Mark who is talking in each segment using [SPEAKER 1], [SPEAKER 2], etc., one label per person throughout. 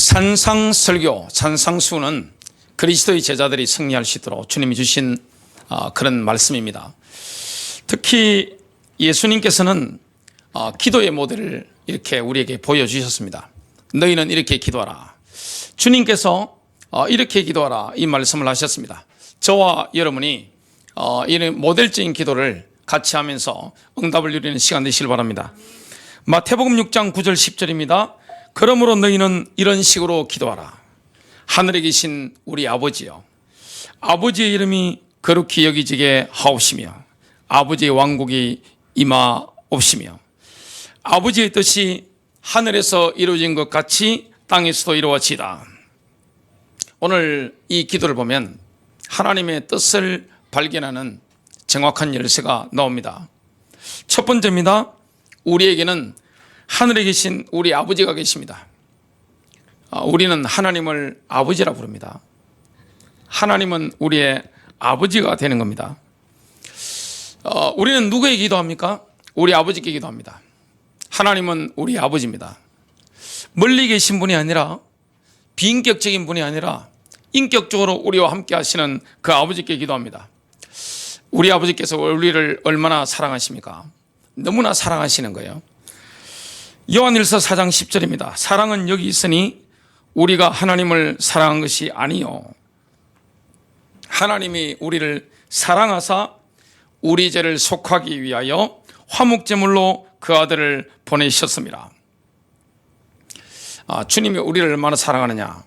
[SPEAKER 1] 산상설교, 산상수는 그리스도의 제자들이 승리할 수 있도록 주님이 주신 그런 말씀입니다. 특히 예수님께서는 기도의 모델을 이렇게 우리에게 보여주셨습니다. 너희는 이렇게 기도하라. 주님께서 이렇게 기도하라 이 말씀을 하셨습니다. 저와 여러분이 이런 모델적인 기도를 같이 하면서 응답을 누리는 시간 되시길 바랍니다. 마태복음 6장 9절 10절입니다. 그러므로 너희는 이런 식으로 기도하라. 하늘에 계신 우리 아버지여, 아버지의 이름이 거룩히 여기지게 하옵시며 아버지의 왕국이 임하옵시며 아버지의 뜻이 하늘에서 이루어진 것 같이 땅에서도 이루어지이다. 오늘 이 기도를 보면 하나님의 뜻을 발견하는 정확한 열쇠가 나옵니다. 첫 번째입니다. 우리에게는 하늘에 계신 우리 아버지가 계십니다. 우리는 하나님을 아버지라 부릅니다. 하나님은 우리의 아버지가 되는 겁니다. 우리는 누구에게 기도합니까? 우리 아버지께 기도합니다. 하나님은 우리 아버지입니다. 멀리 계신 분이 아니라 비인격적인 분이 아니라 인격적으로 우리와 함께 하시는 그 아버지께 기도합니다. 우리 아버지께서 우리를 얼마나 사랑하십니까? 너무나 사랑하시는 거예요. 요한일서 4장 10절입니다. 사랑은 여기 있으니 우리가 하나님을 사랑한 것이 아니요 하나님이 우리를 사랑하사 우리 죄를 속하기 위하여 화목제물로 그 아들을 보내셨습니다. 주님이 우리를 얼마나 사랑하느냐,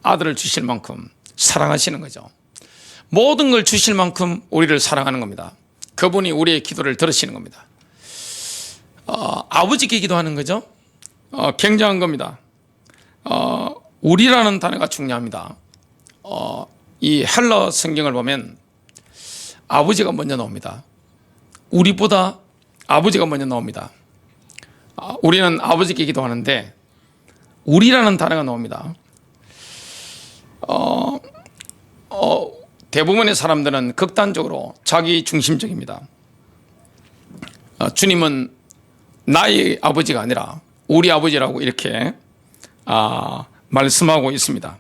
[SPEAKER 1] 아들을 주실 만큼 사랑하시는 거죠. 모든 걸 주실 만큼 우리를 사랑하는 겁니다. 그분이 우리의 기도를 들으시는 겁니다. 아버지께 기도하는 거죠. 굉장한 겁니다. 우리라는 단어가 중요합니다. 이 헬라 성경을 보면 아버지가 먼저 나옵니다. 우리보다 아버지가 먼저 나옵니다. 우리는 아버지께 기도하는데 우리라는 단어가 나옵니다. 대부분의 사람들은 극단적으로 자기 중심적입니다. 주님은 나의 아버지가 아니라 우리 아버지라고 이렇게 말씀하고 있습니다.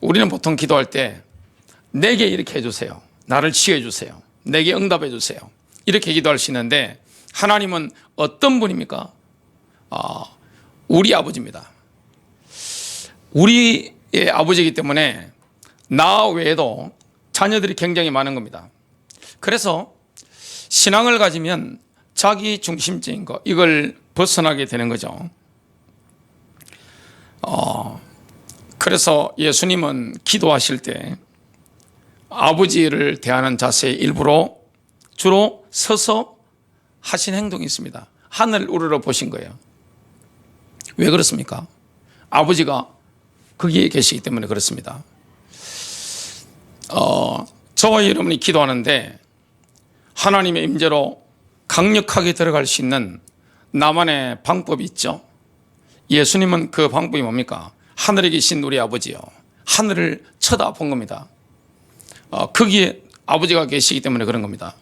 [SPEAKER 1] 우리는 보통 기도할 때 내게 이렇게 해주세요, 나를 치유해 주세요, 내게 응답해 주세요, 이렇게 기도할 수 있는데 하나님은 어떤 분입니까? 우리 아버지입니다. 우리의 아버지이기 때문에 나 외에도 자녀들이 굉장히 많은 겁니다. 그래서 신앙을 가지면 자기 중심적인 거, 이걸 벗어나게 되는 거죠. 그래서 예수님은 기도하실 때 아버지를 대하는 자세의 일부로 주로 서서 하신 행동이 있습니다. 하늘을 우러러 보신 거예요. 왜 그렇습니까? 아버지가 거기에 계시기 때문에 그렇습니다. 저와 여러분이 기도하는데 하나님의 임재로 강력하게 들어갈 수 있는 나만의 방법이 있죠. 예수님은 그 방법이 뭡니까? 하늘에 계신 우리 아버지요, 하늘을 쳐다본 겁니다. 거기에 아버지가 계시기 때문에 그런 겁니다.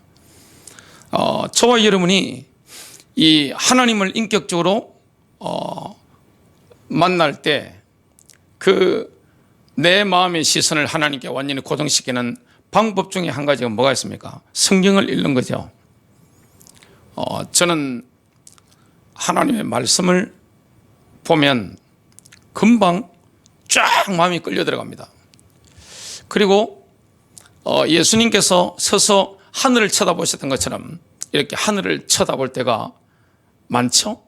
[SPEAKER 1] 저와 여러분이 이 하나님을 인격적으로 만날 때 그 내 마음의 시선을 하나님께 완전히 고정시키는 방법 중에 한 가지가 뭐가 있습니까? 성경을 읽는 거죠. 저는 하나님의 말씀을 보면 금방 쫙 마음이 끌려 들어갑니다. 그리고 예수님께서 서서 하늘을 쳐다보셨던 것처럼 이렇게 하늘을 쳐다볼 때가 많죠.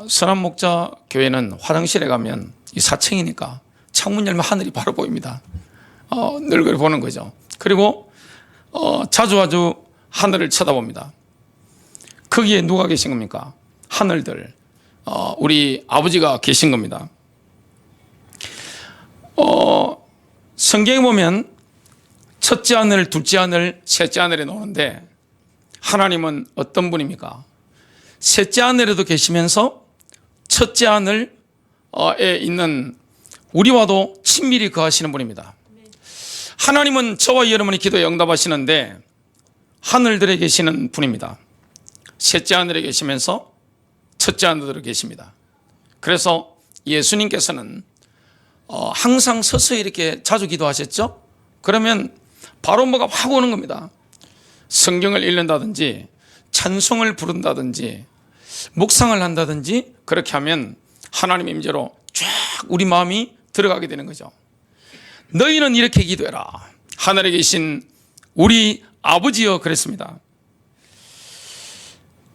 [SPEAKER 1] 선한 목자 교회는 화장실에 가면 이 4층이니까 창문 열면 하늘이 바로 보입니다. 늘 그걸 보는 거죠. 그리고 자주 하늘을 쳐다봅니다. 거기에 누가 계신 겁니까? 하늘들, 우리 아버지가 계신 겁니다. 성경에 보면 첫째 하늘, 둘째 하늘, 셋째 하늘에 나오는데 하나님은 어떤 분입니까? 셋째 하늘에도 계시면서 첫째 하늘에 있는 우리와도 친밀히 거하시는 분입니다. 하나님은 저와 여러분의 기도에 응답하시는데 하늘들에 계시는 분입니다. 셋째 하늘에 계시면서 첫째 하늘에 계십니다. 그래서 예수님께서는 항상 서서 이렇게 자주 기도하셨죠? 그러면 바로 뭐가 확 오는 겁니다. 성경을 읽는다든지 찬송을 부른다든지 묵상을 한다든지 그렇게 하면 하나님의 임재로 쫙 우리 마음이 들어가게 되는 거죠. 너희는 이렇게 기도해라. 하늘에 계신 우리 아버지여 그랬습니다.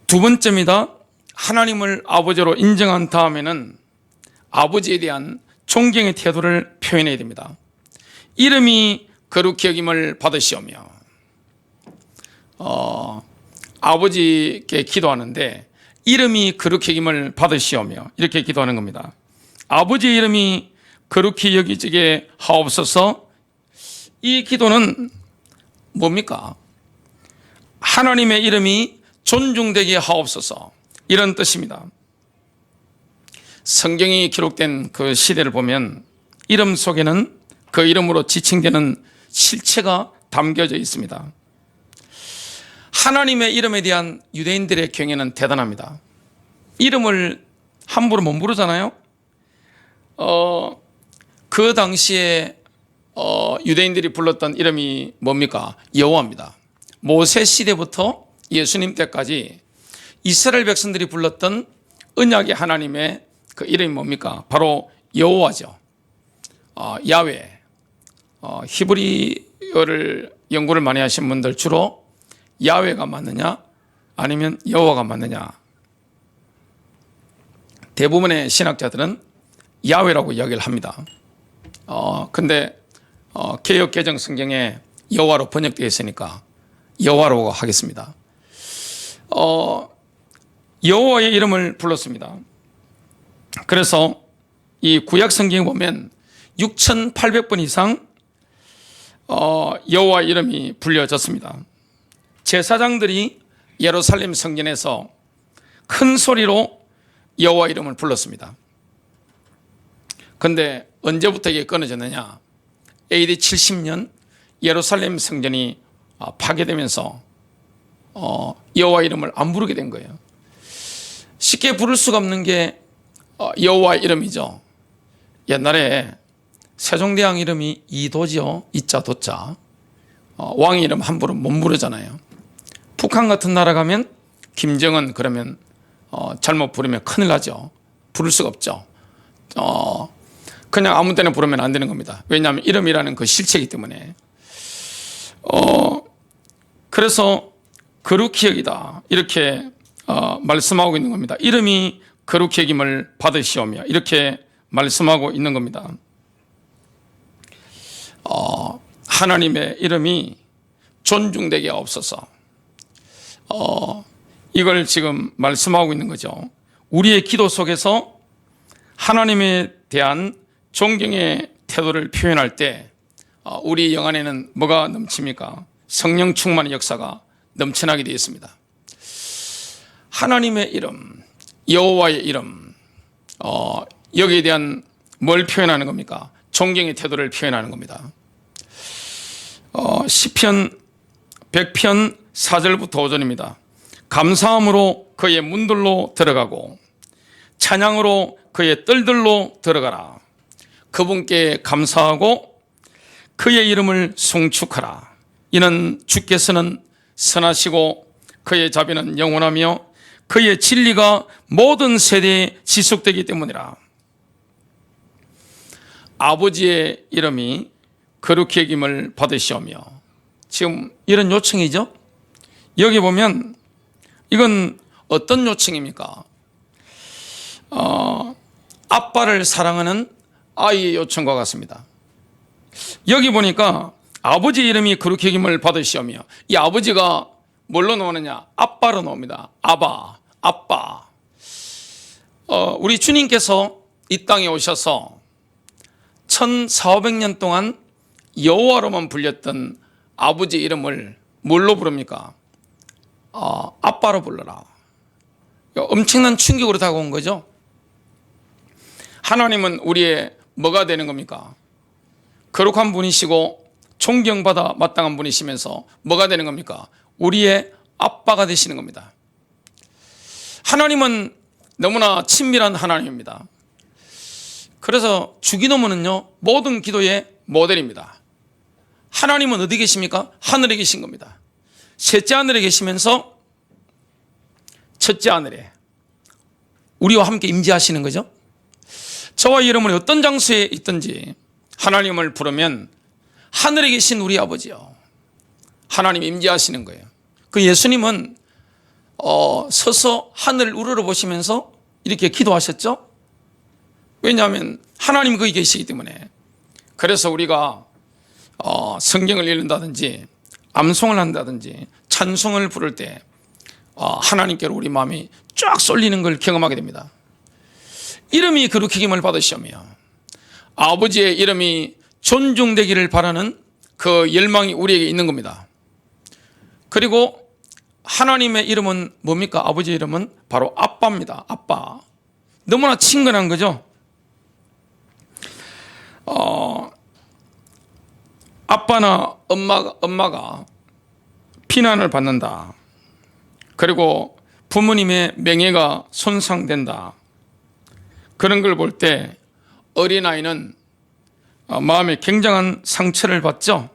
[SPEAKER 1] 두 번째입니다. 하나님을 아버지로 인정한 다음에는 아버지에 대한 존경의 태도를 표현해야 됩니다. 이름이 거룩히 여김을 받으시오며 아버지께 기도하는데 이름이 거룩히 여김을 받으시오며 이렇게 기도하는 겁니다. 아버지의 이름이 거룩히 여기지게 하옵소서. 이 기도는 뭡니까? 하나님의 이름이 존중되게 하옵소서 이런 뜻입니다. 성경이 기록된 그 시대를 보면 이름 속에는 그 이름으로 지칭되는 실체가 담겨져 있습니다. 하나님의 이름에 대한 유대인들의 경외는 대단합니다. 이름을 함부로 못 부르잖아요. 그 당시에 유대인들이 불렀던 이름이 뭡니까? 여호와입니다. 모세 시대부터 예수님 때까지 이스라엘 백성들이 불렀던 언약의 하나님의 그 이름이 뭡니까? 바로 여호와죠. 야훼. 히브리어를 연구를 많이 하신 분들 주로 야훼가 맞느냐 아니면 여호와가 맞느냐. 대부분의 신학자들은 야훼라고 이야기를 합니다. 근데 개역 개정 성경에 여호와로 번역되어 있으니까 여호와로 하겠습니다. 여호와의 이름을 불렀습니다. 그래서 이 구약 성경에 보면 6,800번 이상 여호와 이름이 불려졌습니다. 제사장들이 예루살렘 성전에서 큰 소리로 여호와 이름을 불렀습니다. 그런데 언제부터 이게 끊어졌느냐? AD 70년 예루살렘 성전이 파괴되면서 여호와 이름을 안 부르게 된 거예요. 쉽게 부를 수가 없는 게 여호와 이름이죠. 옛날에 세종대왕 이름이 이도죠. 이자 도자. 왕 이름 함부로 못 부르잖아요. 북한 같은 나라 가면 김정은 그러면 잘못 부르면 큰일 나죠. 부를 수가 없죠. 그냥 아무 때나 부르면 안 되는 겁니다. 왜냐하면 이름이라는 그 실체이기 때문에. 그래서 거룩히 여기다 이렇게 말씀하고 있는 겁니다. 이름이 거룩히 여김을 받으시오며 이렇게 말씀하고 있는 겁니다. 하나님의 이름이 존중되게 없어서 이걸 지금 말씀하고 있는 거죠. 우리의 기도 속에서 하나님에 대한 존경의 태도를 표현할 때 우리 영 안에는 뭐가 넘칩니까? 성령 충만의 역사가 넘쳐나게 되어 있습니다. 하나님의 이름, 여호와의 이름, 여기에 대한 뭘 표현하는 겁니까? 존경의 태도를 표현하는 겁니다. 시편 100편 4절부터 5절입니다. 감사함으로 그의 문들로 들어가고 찬양으로 그의 뜰들로 들어가라. 그분께 감사하고 그의 이름을 송축하라. 이는 주께서는 선하시고 그의 자비는 영원하며 그의 진리가 모든 세대에 지속되기 때문이라. 아버지의 이름이 거룩히 여김을 받으시오며 지금 이런 요청이죠. 여기 보면 이건 어떤 요청입니까? 아빠를 사랑하는 아이의 요청과 같습니다. 여기 보니까 아버지 이름이 거룩히 여김을 받으시오며 이 아버지가 뭘로 나오느냐? 아빠로 나옵니다. 아빠. 우리 주님께서 이 땅에 오셔서 1400년 동안 여호와로만 불렸던 아버지 이름을 뭘로 부릅니까? 아빠로 불러라. 엄청난 충격으로 다가온 거죠. 하나님은 우리의 뭐가 되는 겁니까? 거룩한 분이시고 존경받아 마땅한 분이시면서 뭐가 되는 겁니까? 우리의 아빠가 되시는 겁니다. 하나님은 너무나 친밀한 하나님입니다. 그래서 주기도문은요, 모든 기도의 모델입니다. 하나님은 어디 계십니까? 하늘에 계신 겁니다. 셋째 하늘에 계시면서 첫째 하늘에 우리와 함께 임재하시는 거죠. 저와 여러분이 어떤 장소에 있든지 하나님을 부르면 하늘에 계신 우리 아버지요, 하나님 임재하시는 거예요. 그 예수님은 서서 하늘을 우러러보시면서 이렇게 기도하셨죠. 왜냐하면 하나님 거기 계시기 때문에. 그래서 우리가 성경을 읽는다든지 암송을 한다든지 찬송을 부를 때 하나님께로 우리 마음이 쫙 쏠리는 걸 경험하게 됩니다. 이름이 거룩히 힘을 받으시오며 아버지의 이름이 존중되기를 바라는 그 열망이 우리에게 있는 겁니다. 그리고 하나님의 이름은 뭡니까? 아버지의 이름은 바로 아빠입니다. 아빠. 너무나 친근한 거죠. 아빠나 엄마가 비난을 받는다. 그리고 부모님의 명예가 손상된다. 그런 걸 볼 때 어린아이는 마음에 굉장한 상처를 받죠.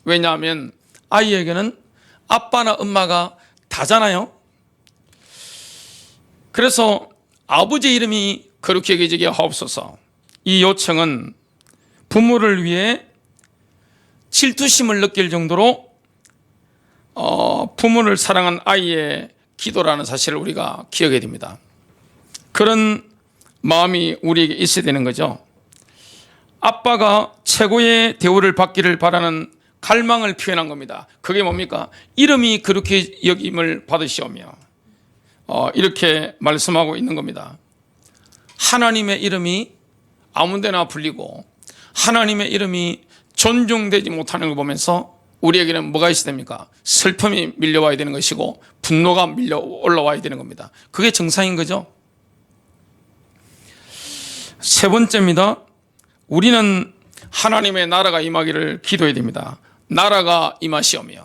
[SPEAKER 1] 왜냐하면 아이에게는 아빠나 엄마가 다잖아요. 그래서 아버지의 이름이 거룩히 여겨지게 하옵소서. 이 요청은 부모를 위해 질투심을 느낄 정도로 부모를 사랑한 아이의 기도라는 사실을 우리가 기억해야 됩니다. 그런 마음이 우리에게 있어야 되는 거죠. 아빠가 최고의 대우를 받기를 바라는 갈망을 표현한 겁니다. 그게 뭡니까? 이름이 그렇게 여김을 받으시오며 이렇게 말씀하고 있는 겁니다. 하나님의 이름이 아무데나 불리고 하나님의 이름이 존중되지 못하는 걸 보면서 우리에게는 뭐가 있어야 됩니까? 슬픔이 밀려와야 되는 것이고 분노가 밀려 올라와야 되는 겁니다. 그게 정상인 거죠. 세 번째입니다. 우리는 하나님의 나라가 임하기를 기도해야 됩니다. 나라가 임하시오며.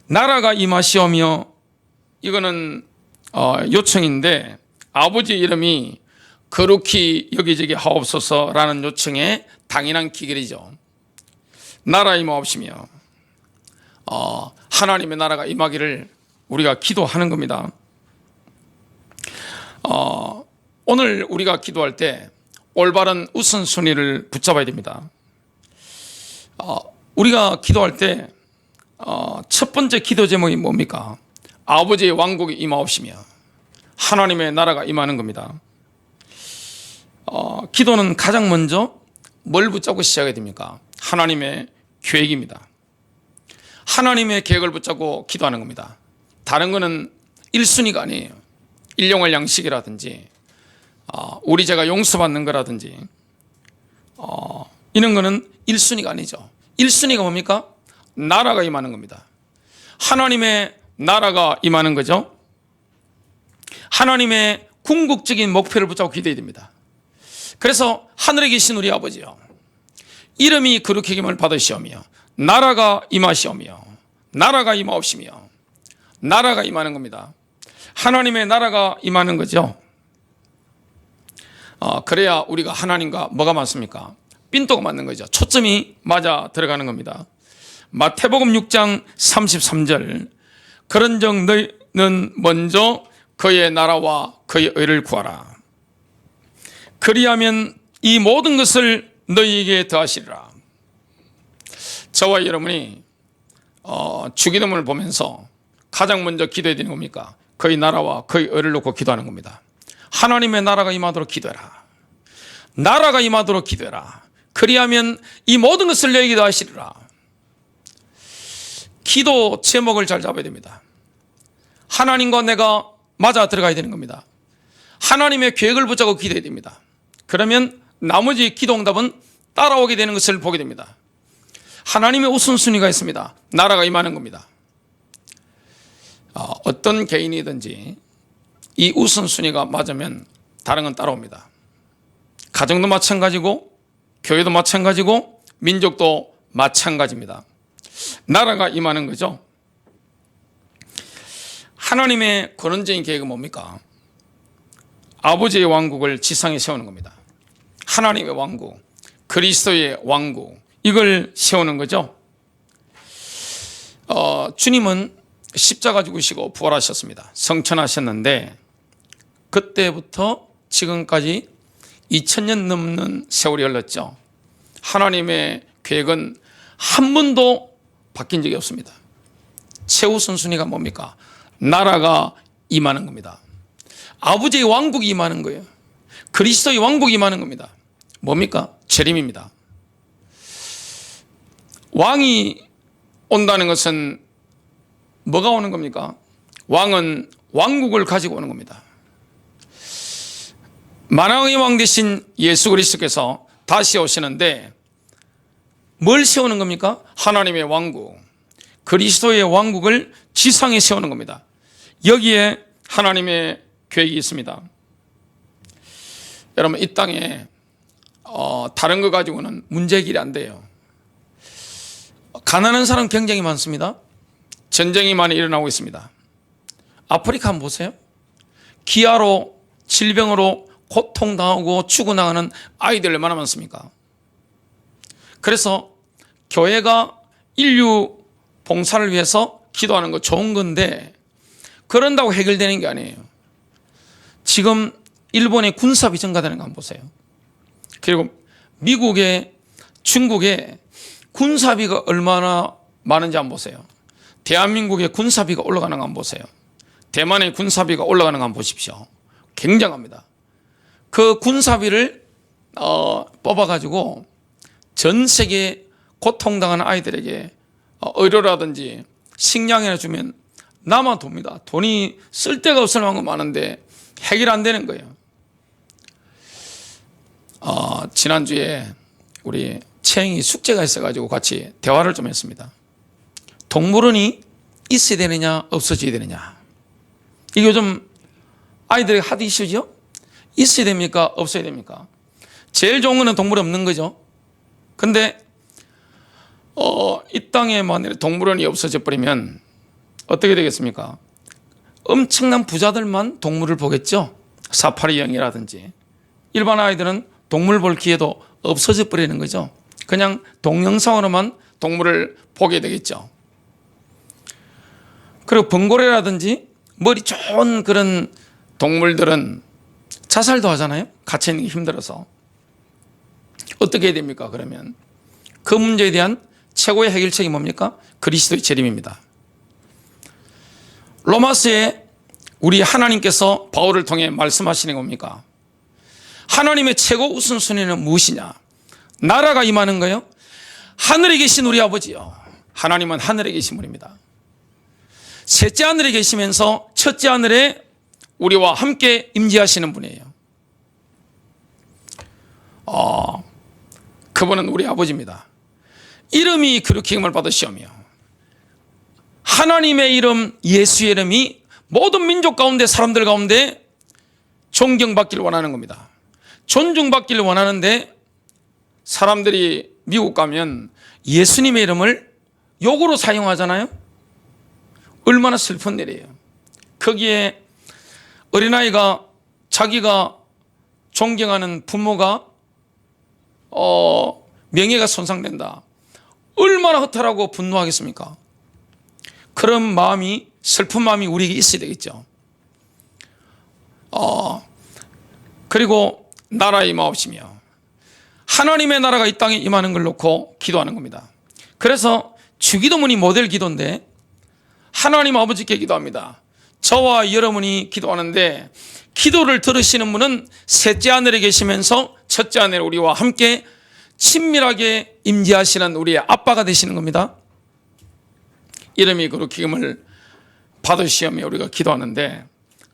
[SPEAKER 1] 나라가 임하시오며 이거는 요청인데 아버지의 이름이 거룩히 여기저기 하옵소서라는 요청에 당연한 기결이죠. 나라 임하옵시며 하나님의 나라가 임하기를 우리가 기도하는 겁니다. 오늘 우리가 기도할 때 올바른 우선순위를 붙잡아야 됩니다. 우리가 기도할 때 첫 번째 기도 제목이 뭡니까? 아버지의 왕국이 임하옵시며 하나님의 나라가 임하는 겁니다. 기도는 가장 먼저 뭘 붙잡고 시작해야 됩니까? 하나님의 계획입니다. 하나님의 계획을 붙잡고 기도하는 겁니다. 다른 거는 1순위가 아니에요. 일용할 양식이라든지 우리 제가 용서받는 거라든지 이런 거는 1순위가 아니죠. 1순위가 뭡니까? 나라가 임하는 겁니다. 하나님의 나라가 임하는 거죠. 하나님의 궁극적인 목표를 붙잡고 기도해야 됩니다. 그래서 하늘에 계신 우리 아버지요, 이름이 거룩히 힘을 받으시오며 나라가 임하시오며 나라가 임하옵시며 나라가 임하는 겁니다. 하나님의 나라가 임하는 거죠. 그래야 우리가 하나님과 뭐가 맞습니까? 핀도가 맞는 거죠. 초점이 맞아 들어가는 겁니다. 마태복음 6장 33절 그런즉 너희는 먼저 그의 나라와 그의 의를 구하라. 그리하면 이 모든 것을 너희에게 더하시리라. 저와 여러분이 주기도문을 보면서 가장 먼저 기도해야 되는 겁니까? 그의 나라와 그의 의를 놓고 기도하는 겁니다. 하나님의 나라가 임하도록 기도해라. 나라가 임하도록 기도해라. 그리하면 이 모든 것을 너희에게 더하시리라. 기도 제목을 잘 잡아야 됩니다. 하나님과 내가 맞아 들어가야 되는 겁니다. 하나님의 계획을 붙잡고 기도해야 됩니다. 그러면 나머지 기도 응답은 따라오게 되는 것을 보게 됩니다. 하나님의 우선순위가 있습니다. 나라가 임하는 겁니다. 어떤 개인이든지 이 우선순위가 맞으면 다른 건 따라옵니다. 가정도 마찬가지고 교회도 마찬가지고 민족도 마찬가지입니다. 나라가 임하는 거죠. 하나님의 근원적인 계획은 뭡니까? 아버지의 왕국을 지상에 세우는 겁니다. 하나님의 왕국, 그리스도의 왕국, 이걸 세우는 거죠. 주님은 십자가 죽으시고 부활하셨습니다. 성천하셨는데 그때부터 지금까지 2000년 넘는 세월이 흘렀죠. 하나님의 계획은 한 번도 바뀐 적이 없습니다. 최우선 순위가 뭡니까? 나라가 임하는 겁니다. 아버지의 왕국이 임하는 거예요. 그리스도의 왕국이 임하는 겁니다. 뭡니까? 재림입니다. 왕이 온다는 것은 뭐가 오는 겁니까? 왕은 왕국을 가지고 오는 겁니다. 만왕의 왕 되신 예수 그리스도께서 다시 오시는데 뭘 세우는 겁니까? 하나님의 왕국, 그리스도의 왕국을 지상에 세우는 겁니다. 여기에 하나님의 계획이 있습니다. 여러분, 이 땅에 다른 거 가지고는 문제 해결이 안 돼요. 가난한 사람 굉장히 많습니다. 전쟁이 많이 일어나고 있습니다. 아프리카 한번 보세요. 기아로, 질병으로 고통당하고 죽어나가는 아이들 얼마나 많습니까? 그래서 교회가 인류 봉사를 위해서 기도하는 거 좋은 건데 그런다고 해결되는 게 아니에요. 지금 일본의 군사비 증가되는 거 한번 보세요. 그리고 미국의, 중국의 군사비가 얼마나 많은지 한번 보세요. 대한민국의 군사비가 올라가는 거 한번 보세요. 대만의 군사비가 올라가는 거 한번 보십시오. 굉장합니다. 그 군사비를 뽑아가지고 전 세계 고통당하는 아이들에게 의료라든지 식량이나 주면 남아 돕니다. 돈이 쓸 데가 없을 만큼 많은데 해결 안 되는 거예요. 지난주에 우리 채영이 숙제가 있어가지고 같이 대화를 좀 했습니다. 동물원이 있어야 되느냐 없어져야 되느냐, 이게 요즘 아이들의 핫 이슈죠. 있어야 됩니까 없어야 됩니까? 제일 좋은 거는 동물이 없는 거죠. 근데 이 땅에 만약에 동물원이 없어져 버리면 어떻게 되겠습니까? 엄청난 부자들만 동물을 보겠죠. 사파리 여행이라든지. 일반 아이들은 동물 볼 기회도 없어져 버리는 거죠. 그냥 동영상으로만 동물을 보게 되겠죠. 그리고 번고래라든지 머리 좋은 그런 동물들은 자살도 하잖아요. 갇혀 있는 게 힘들어서. 어떻게 해야 됩니까? 그러면 그 문제에 대한 최고의 해결책이 뭡니까? 그리스도의 재림입니다. 로마서에 우리 하나님께서 바울을 통해 말씀하시는 겁니까? 하나님의 최고 우선순위는 무엇이냐? 나라가 임하는 거예요. 하늘에 계신 우리 아버지요. 하나님은 하늘에 계신 분입니다. 셋째 하늘에 계시면서 첫째 하늘에 우리와 함께 임재하시는 분이에요. 그분은 우리 아버지입니다. 이름이 거룩힘을 받으시오며 하나님의 이름, 예수의 이름이 모든 민족 가운데, 사람들 가운데 존경받기를 원하는 겁니다. 존중받기를 원하는데 사람들이 미국 가면 예수님의 이름을 욕으로 사용하잖아요. 얼마나 슬픈 일이에요. 거기에 어린아이가 자기가 존경하는 부모가 명예가 손상된다. 얼마나 허탈하고 분노하겠습니까? 그런 마음이, 슬픈 마음이 우리에게 있어야 되겠죠. 그리고 나라에 임하옵시며 하나님의 나라가 이 땅에 임하는 걸 놓고 기도하는 겁니다. 그래서 주기도문이 모델 기도인데 하나님 아버지께 기도합니다. 저와 여러분이 기도하는데 기도를 들으시는 분은 셋째 하늘에 계시면서 첫째 하늘에 우리와 함께 친밀하게 임재하시는 우리의 아빠가 되시는 겁니다. 이름이 거룩힘을 받으시오며 우리가 기도하는데,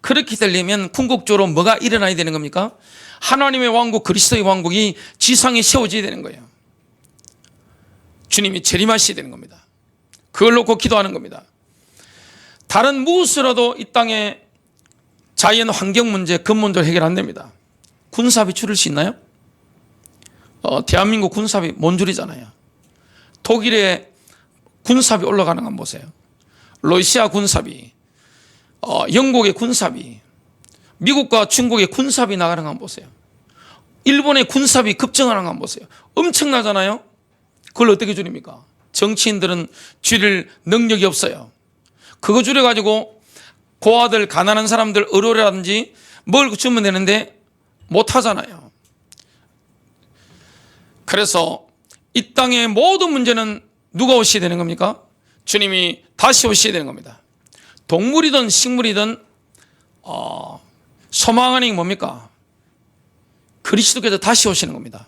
[SPEAKER 1] 그렇게 되려면 궁극적으로 뭐가 일어나야 되는 겁니까? 하나님의 왕국, 그리스도의 왕국이 지상에 세워져야 되는 거예요. 주님이 재림하셔야 되는 겁니다. 그걸 놓고 기도하는 겁니다. 다른 무엇으로도 이 땅에 자연 환경 문제 근본적으로 해결 안 됩니다. 군사비 줄일 수 있나요? 대한민국 군사비 뭔 줄이잖아요. 독일의 군사비 올라가는 거 한번 보세요. 러시아 군사비, 영국의 군사비, 미국과 중국의 군사비 나가는 거 한번 보세요. 일본의 군사비 급증하는 거 한번 보세요. 엄청나잖아요. 그걸 어떻게 줄입니까? 정치인들은 줄일 능력이 없어요. 그거 줄여가지고 고아들, 가난한 사람들 의료라든지 뭘 주면 되는데 못하잖아요. 그래서 이 땅의 모든 문제는 누가 오셔야 되는 겁니까? 주님이 다시 오셔야 되는 겁니다. 동물이든 식물이든 소망하는 게 뭡니까? 그리스도께서 다시 오시는 겁니다.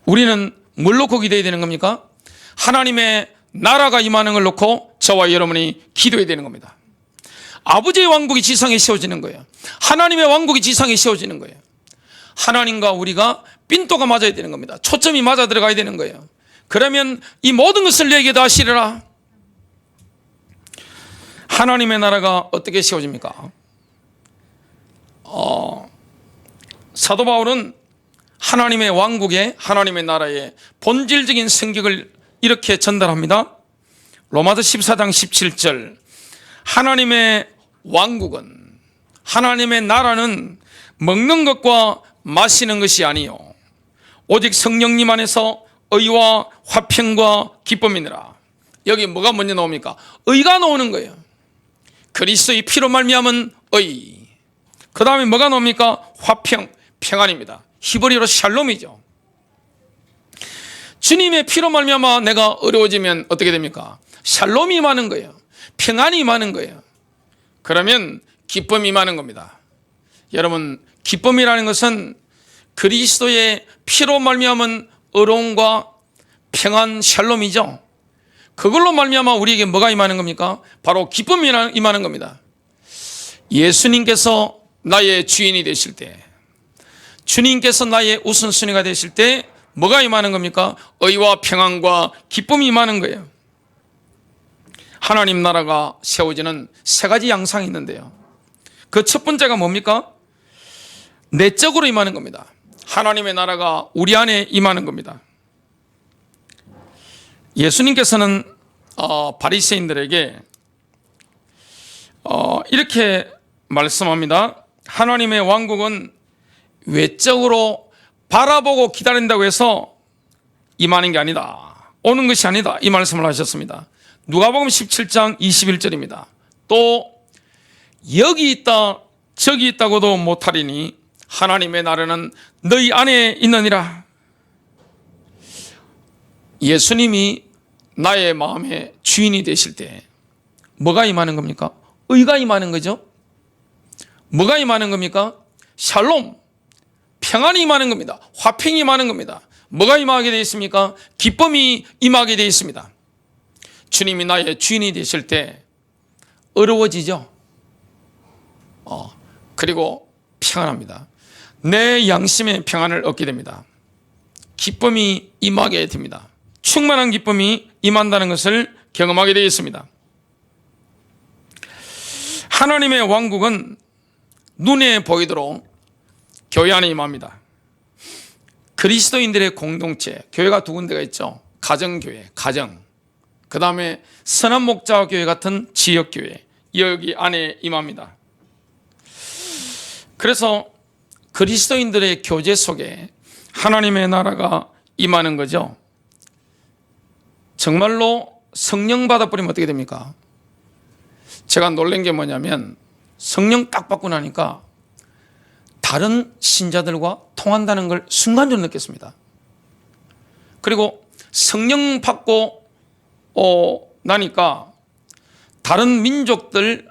[SPEAKER 1] 우리는 뭘 놓고 기도해야 되는 겁니까? 하나님의 나라가 임하는 걸 놓고 저와 여러분이 기도해야 되는 겁니다. 아버지의 왕국이 지상에 세워지는 거예요. 하나님의 왕국이 지상에 세워지는 거예요. 하나님과 우리가 핀도가 맞아야 되는 겁니다. 초점이 맞아 들어가야 되는 거예요. 그러면 이 모든 것을 내게 다 하시리라. 하나님의 나라가 어떻게 세워집니까? 사도 바울은 하나님의 왕국의, 하나님의 나라의 본질적인 성격을 이렇게 전달합니다. 로마서 14장 17절, 하나님의 왕국은, 하나님의 나라는 먹는 것과 마시는 것이 아니요 오직 성령님 안에서 의와 화평과 기쁨이니라. 여기 뭐가 먼저 나옵니까? 의가 나오는 거예요. 그리스도의 피로 말미암은 의. 그 다음에 뭐가 나옵니까? 화평, 평안입니다. 히브리어로 샬롬이죠. 주님의 피로 말미암아 내가 어려워지면 어떻게 됩니까? 샬롬이 임하는 거예요. 평안이 임하는 거예요. 그러면 기쁨이 임하는 겁니다. 여러분, 기쁨이라는 것은 그리스도의 피로 말미암은 어려움과 평안, 샬롬이죠. 그걸로 말미암아 우리에게 뭐가 임하는 겁니까? 바로 기쁨이 임하는 겁니다. 예수님께서 나의 주인이 되실 때, 주님께서 나의 우선순위가 되실 때 뭐가 임하는 겁니까? 의와 평안과 기쁨이 임하는 거예요. 하나님 나라가 세워지는 세 가지 양상이 있는데요. 그 첫 번째가 뭡니까? 내적으로 임하는 겁니다. 하나님의 나라가 우리 안에 임하는 겁니다. 예수님께서는 바리새인들에게 이렇게 말씀합니다. 하나님의 왕국은 외적으로 바라보고 기다린다고 해서 임하는 게 아니다. 오는 것이 아니다. 이 말씀을 하셨습니다. 누가복음 17장 21절입니다. 또 여기 있다 저기 있다고도 못하리니 하나님의 나라는 너희 안에 있느니라. 예수님이 나의 마음의 주인이 되실 때 뭐가 임하는 겁니까? 의가 임하는 거죠. 뭐가 임하는 겁니까? 샬롬, 평안이 임하는 겁니다. 화평이 임하는 겁니다. 뭐가 임하게 되어 있습니까? 기쁨이 임하게 되어 있습니다. 주님이 나의 주인이 되실 때 어려워지죠. 그리고 평안합니다. 내 양심의 평안을 얻게 됩니다. 기쁨이 임하게 됩니다. 충만한 기쁨이 임한다는 것을 경험하게 되어 있습니다. 하나님의 왕국은 눈에 보이도록 교회 안에 임합니다. 그리스도인들의 공동체, 교회가 두 군데가 있죠. 가정교회, 가정. 그 다음에 선한 목자교회 같은 지역교회, 여기 안에 임합니다. 그래서 그리스도인들의 교제 속에 하나님의 나라가 임하는 거죠. 정말로 성령 받아버리면 어떻게 됩니까? 제가 놀란 게 뭐냐면 성령 딱 받고 나니까 다른 신자들과 통한다는 걸 순간적으로 느꼈습니다. 그리고 성령 받고 나니까 다른 민족들,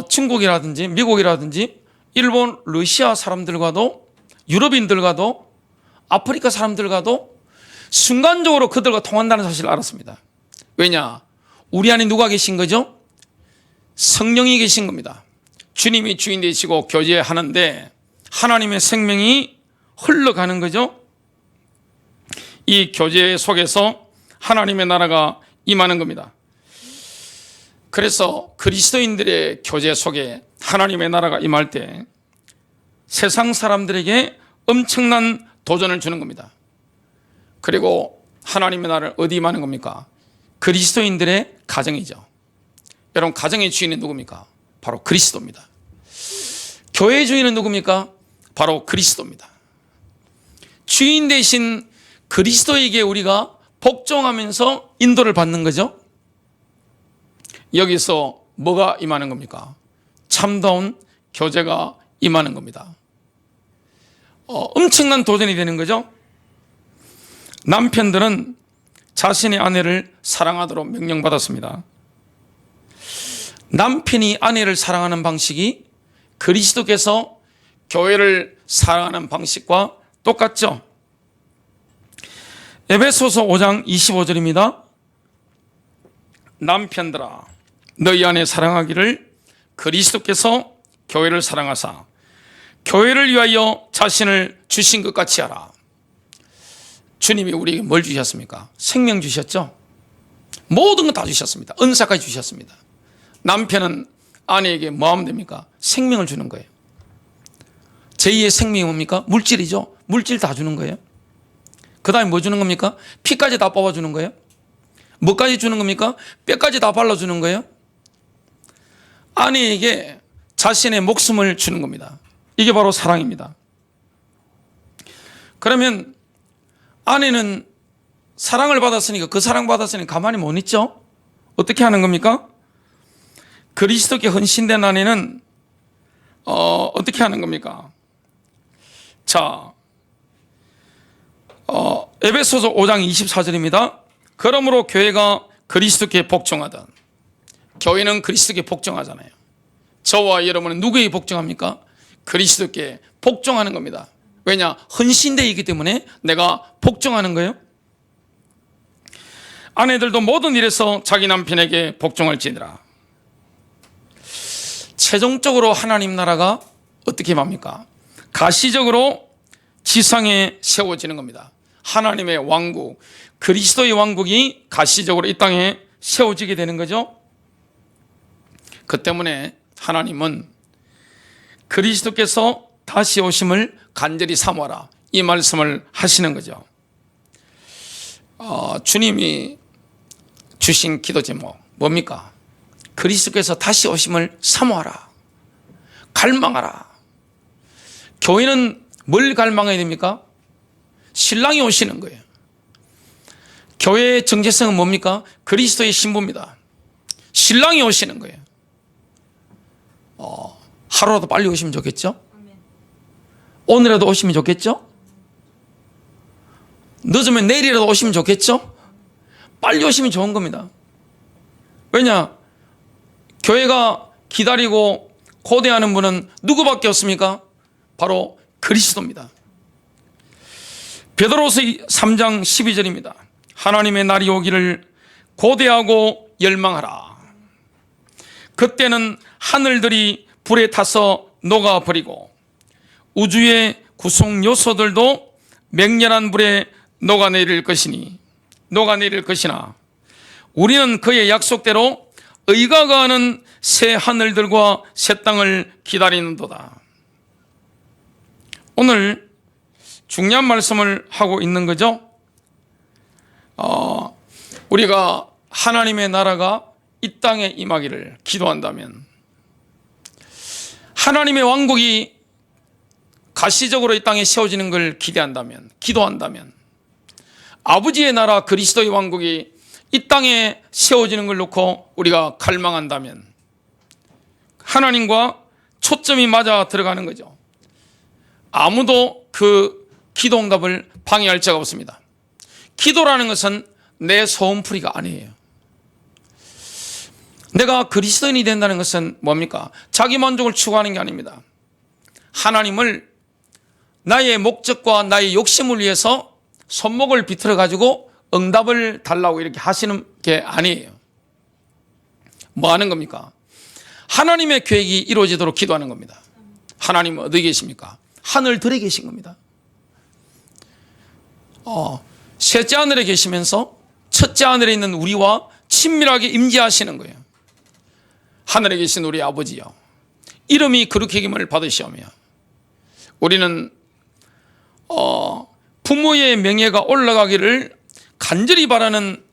[SPEAKER 1] 중국이라든지 미국이라든지 일본, 러시아 사람들과도, 유럽인들과도, 아프리카 사람들과도 순간적으로 그들과 통한다는 사실을 알았습니다. 왜냐? 우리 안에 누가 계신 거죠? 성령이 계신 겁니다. 주님이 주인 되시고 교제하는데 하나님의 생명이 흘러가는 거죠. 이 교제 속에서 하나님의 나라가 임하는 겁니다. 그래서 그리스도인들의 교제 속에 하나님의 나라가 임할 때 세상 사람들에게 엄청난 도전을 주는 겁니다. 그리고 하나님의 나라를 어디 임하는 겁니까? 그리스도인들의 가정이죠. 여러분, 가정의 주인은 누굽니까? 바로 그리스도입니다. 교회의 주인은 누굽니까? 바로 그리스도입니다. 주인 대신 그리스도에게 우리가 복종하면서 인도를 받는 거죠. 여기서 뭐가 임하는 겁니까? 참다운 교제가 임하는 겁니다. 엄청난 도전이 되는 거죠. 남편들은 자신의 아내를 사랑하도록 명령받았습니다. 남편이 아내를 사랑하는 방식이 그리스도께서 교회를 사랑하는 방식과 똑같죠. 에베소서 5장 25절입니다. 남편들아 너희 아내 사랑하기를 그리스도께서 교회를 사랑하사 교회를 위하여 자신을 주신 것 같이 하라. 주님이 우리에게 뭘 주셨습니까? 생명 주셨죠. 모든 것 다 주셨습니다. 은사까지 주셨습니다. 남편은 아내에게 뭐 하면 됩니까? 생명을 주는 거예요. 제2의 생명이 뭡니까? 물질이죠. 물질 다 주는 거예요. 그 다음에 뭐 주는 겁니까? 피까지 다 뽑아주는 거예요. 뭐까지 주는 겁니까? 뼈까지 다 발라주는 거예요. 아내에게 자신의 목숨을 주는 겁니다. 이게 바로 사랑입니다. 그러면 아내는 사랑을 받았으니까, 그 사랑 받았으니까 가만히 못 있죠? 어떻게 하는 겁니까? 그리스도께 헌신된 아내는 어떻게 하는 겁니까? 자, 에베소서 5장 24절입니다. 그러므로 교회가 그리스도께 복종하던, 교회는 그리스도께 복종하잖아요. 저와 여러분은 누구에게 복종합니까? 그리스도께 복종하는 겁니다. 왜냐? 헌신되기 때문에 내가 복종하는 거예요. 아내들도 모든 일에서 자기 남편에게 복종할지니라. 최종적으로 하나님 나라가 어떻게 맙니까? 가시적으로 지상에 세워지는 겁니다. 하나님의 왕국, 그리스도의 왕국이 가시적으로 이 땅에 세워지게 되는 거죠. 그 때문에 하나님은 그리스도께서 다시 오심을 간절히 사모하라, 이 말씀을 하시는 거죠. 주님이 주신 기도 제목 뭡니까? 그리스도께서 다시 오심을 사모하라, 갈망하라. 교회는 뭘 갈망해야 됩니까? 신랑이 오시는 거예요. 교회의 정체성은 뭡니까? 그리스도의 신부입니다. 신랑이 오시는 거예요. 하루라도 빨리 오시면 좋겠죠? 오늘이라도 오시면 좋겠죠? 늦으면 내일이라도 오시면 좋겠죠? 빨리 오시면 좋은 겁니다. 왜냐? 교회가 기다리고 고대하는 분은 누구밖에 없습니까? 바로 그리스도입니다. 베드로서 3장 12절입니다. 하나님의 날이 오기를 고대하고 열망하라. 그때는 하늘들이 불에 타서 녹아버리고 우주의 구성 요소들도 맹렬한 불에 녹아내릴 것이나 우리는 그의 약속대로 의가 가하는 새 하늘들과 새 땅을 기다리는도다. 오늘 중요한 말씀을 하고 있는 거죠. 우리가 하나님의 나라가 이 땅에 임하기를 기도한다면, 하나님의 왕국이 가시적으로 이 땅에 세워지는 걸 기대한다면, 기도한다면, 아버지의 나라 그리스도의 왕국이 이 땅에 세워지는 걸 놓고 우리가 갈망한다면 하나님과 초점이 맞아 들어가는 거죠. 아무도 그 기도 응답을 방해할 자가 없습니다. 기도라는 것은 내 소원풀이가 아니에요. 내가 그리스도인이 된다는 것은 뭡니까? 자기 만족을 추구하는 게 아닙니다. 하나님을 나의 목적과 나의 욕심을 위해서 손목을 비틀어 가지고 응답을 달라고 이렇게 하시는 게 아니에요. 뭐 하는 겁니까? 하나님의 계획이 이루어지도록 기도하는 겁니다. 하나님은 어디 계십니까? 하늘들에 계신 겁니다. 셋째 하늘에 계시면서 첫째 하늘에 있는 우리와 친밀하게 임재하시는 거예요. 하늘에 계신 우리 아버지요, 이름이 그렇게 기름을 받으시오며 우리는 부모의 명예가 올라가기를 간절히 바라는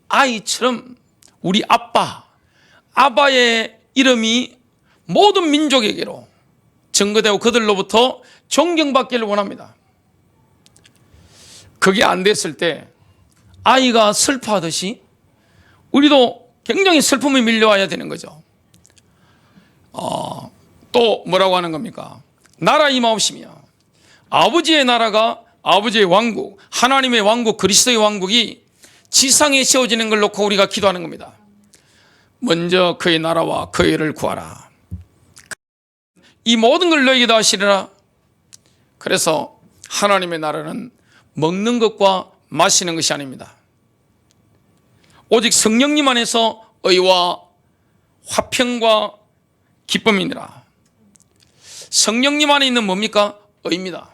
[SPEAKER 1] 아이처럼 우리 아빠의 이름이 모든 민족에게로 증거되고 그들로부터 존경받기를 원합니다. 그게 안 됐을 때 아이가 슬퍼하듯이 우리도 굉장히 슬픔이 밀려와야 되는 거죠. 또 뭐라고 하는 겁니까? 나라 임하옵시며 아버지의 나라가, 아버지의 왕국, 하나님의 왕국, 그리스도의 왕국이 지상에 세워지는 걸 놓고 우리가 기도하는 겁니다. 먼저 그의 나라와 그의 의를 구하라. 이 모든 걸 너에게 더하시리라. 그래서 하나님의 나라는 먹는 것과 마시는 것이 아닙니다. 오직 성령님 안에서 의와 화평과 기쁨이니라. 성령님 안에 있는 뭡니까? 의입니다.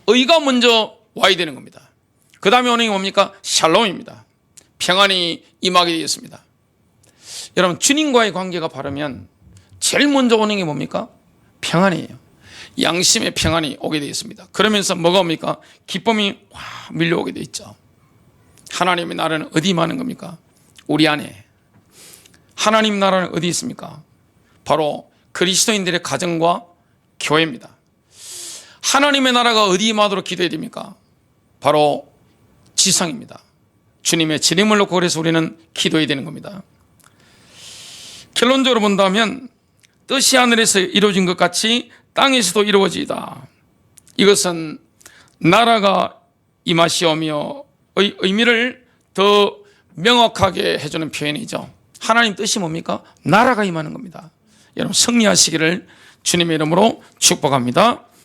[SPEAKER 1] 의가 먼저 와야 되는 겁니다. 그 다음에 오는 게 뭡니까? 샬롬입니다. 평안이 임하게 되었습니다. 여러분, 주님과의 관계가 바르면 제일 먼저 오는 게 뭡니까? 평안이에요. 양심의 평안이 오게 되어 있습니다. 그러면서 뭐가 옵니까? 기쁨이 밀려오게 되어 있죠. 하나님의 나라는 어디 임하는 겁니까? 우리 안에. 하나님 나라는 어디 있습니까? 바로 그리스도인들의 가정과 교회입니다. 하나님의 나라가 어디 임하도록 기도해야 됩니까? 바로 지상입니다. 주님의 지름을 놓고 그래서 우리는 기도해야 되는 겁니다. 결론적으로 본다면 뜻이 하늘에서 이루어진 것 같이 땅에서도 이루어지이다. 이것은 나라가 임하시오며 의미를 더 명확하게 해주는 표현이죠. 하나님 뜻이 뭡니까? 나라가 임하는 겁니다. 여러분 승리하시기를 주님의 이름으로 축복합니다.